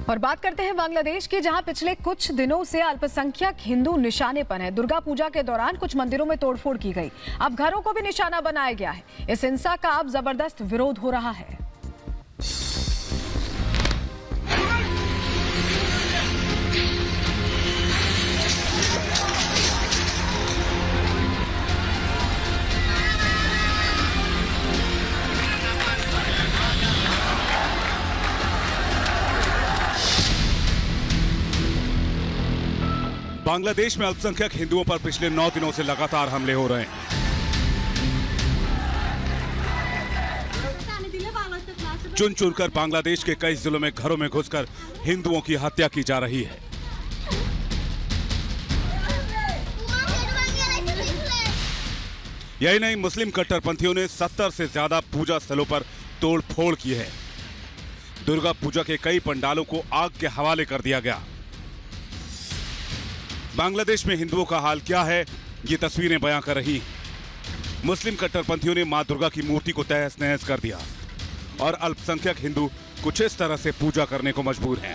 और बात करते हैं बांग्लादेश की, जहां पिछले कुछ दिनों से अल्पसंख्यक हिंदू निशाने पर हैं। दुर्गा पूजा के दौरान कुछ मंदिरों में तोड़फोड़ की गई। अब घरों को भी निशाना बनाया गया है। इस हिंसा का अब जबरदस्त विरोध हो रहा है। बांग्लादेश में अल्पसंख्यक हिंदुओं पर पिछले 9 दिनों से लगातार हमले हो रहे हैं। चुन चुनकर बांग्लादेश के कई जिलों में घरों में घुसकर हिंदुओं की हत्या की जा रही है। यही नहीं, मुस्लिम कट्टरपंथियों ने 70 से ज्यादा पूजा स्थलों पर तोड़फोड़ की है। दुर्गा पूजा के कई पंडालों को आग के हवाले कर दिया गया। बांग्लादेश में हिंदुओं का हाल क्या है, ये तस्वीरें बयां कर रही हैं। मुस्लिम कट्टरपंथियों ने मां दुर्गा की मूर्ति को तहस नहस कर दिया और अल्पसंख्यक हिंदू कुछ इस तरह से पूजा करने को मजबूर हैं।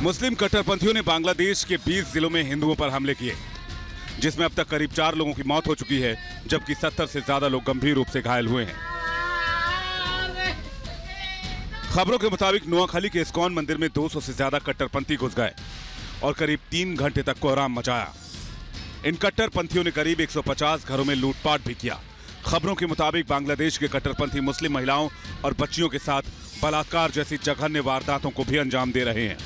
मुस्लिम कट्टरपंथियों ने बांग्लादेश के 20 जिलों में हिंदुओं पर हमले किए, जिसमें अब तक करीब 4 लोगों की मौत हो चुकी है, जबकि 70 से ज्यादा लोग गंभीर रूप से घायल हुए हैं। खबरों के मुताबिक नोआखली के इस्कॉन मंदिर में 200 से ज्यादा कट्टरपंथी घुस गए और करीब 3 घंटे तक कोहराम मचाया। इन कट्टरपंथियों ने करीब 150 घरों में लूटपाट भी किया। खबरों के मुताबिक बांग्लादेश के कट्टरपंथी मुस्लिम महिलाओं और बच्चियों के साथ बलात्कार जैसी जघन्य वारदातों को भी अंजाम दे रहे हैं।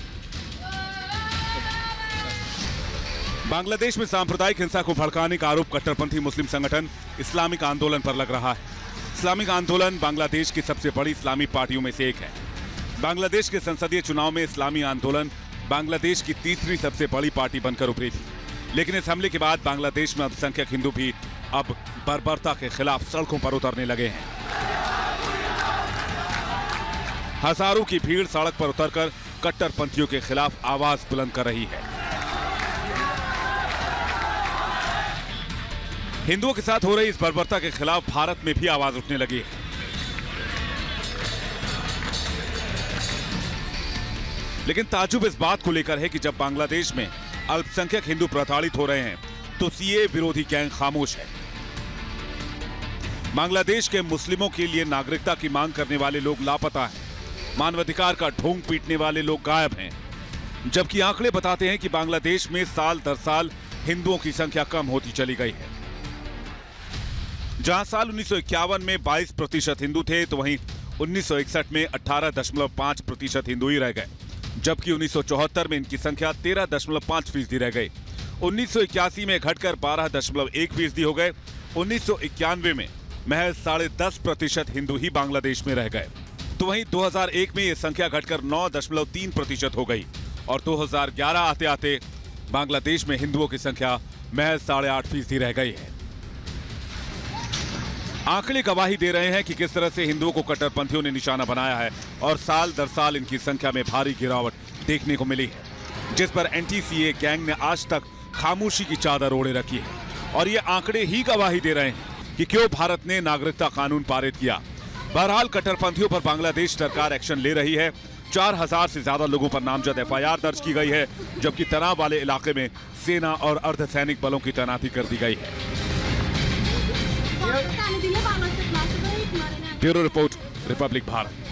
बांग्लादेश में सांप्रदायिक हिंसा को भड़काने का आरोप कट्टरपंथी मुस्लिम संगठन इस्लामिक आंदोलन पर लग रहा है। इस्लामिक आंदोलन बांग्लादेश की सबसे बड़ी इस्लामी पार्टियों में से एक है। बांग्लादेश के संसदीय चुनाव में इस्लामी आंदोलन बांग्लादेश की तीसरी सबसे बड़ी पार्टी बनकर उभरी थी, लेकिन इस हमले के बाद बांग्लादेश में अल्पसंख्यक हिंदू भी अब बर्बरता के खिलाफ सड़कों पर उतरने लगे हैं। हजारों की भीड़ सड़क पर उतरकर कट्टरपंथियों के खिलाफ आवाज बुलंद कर रही है। हिंदुओं के साथ हो रही इस बर्बरता के खिलाफ भारत में भी आवाज उठने लगी है। लेकिन ताज्जुब इस बात को लेकर है कि जब बांग्लादेश में अल्पसंख्यक हिंदू प्रताड़ित हो रहे हैं तो सीए विरोधी गैंग खामोश है। बांग्लादेश के मुस्लिमों के लिए नागरिकता की मांग करने वाले लोग लापता हैं। मानवाधिकार का ढोंग पीटने वाले लोग गायब हैं, जबकि आंकड़े बताते हैं कि बांग्लादेश में साल दर साल हिंदुओं की संख्या कम होती चली गई है। जहां साल 1951 में 22% हिंदू थे, तो वहीं 1961 में 18.5% हिंदू ही रह गए, जबकि 1974 में इनकी संख्या 13.5% रह गई। 1981 में घटकर 12.1% हो गए। 1991 में महज 10.5% हिंदू ही बांग्लादेश में रह गए। तो वहीं 2001 में यह संख्या घटकर 9.3% हो गई और 2011 आते आते बांग्लादेश में हिंदुओं की संख्या महज 8.5% रह गई है। आंकड़े गवाही दे रहे हैं कि किस तरह से हिंदुओं को कट्टरपंथियों ने निशाना बनाया है और साल दर साल इनकी संख्या में भारी गिरावट देखने को मिली है, जिस पर एंटी-सीए गैंग ने आज तक खामोशी की चादर ओढ़े रखी है। और ये आंकड़े ही गवाही दे रहे हैं कि क्यों भारत ने नागरिकता कानून पारित किया। बहरहाल कट्टरपंथियों पर बांग्लादेश सरकार एक्शन ले रही है। 4000 से ज्यादा लोगों पर नामजद FIR दर्ज की गई है, जबकि तनाव वाले इलाके में सेना और अर्धसैनिक बलों की तैनाती कर दी गई है। Bureau report, Republic Bharat.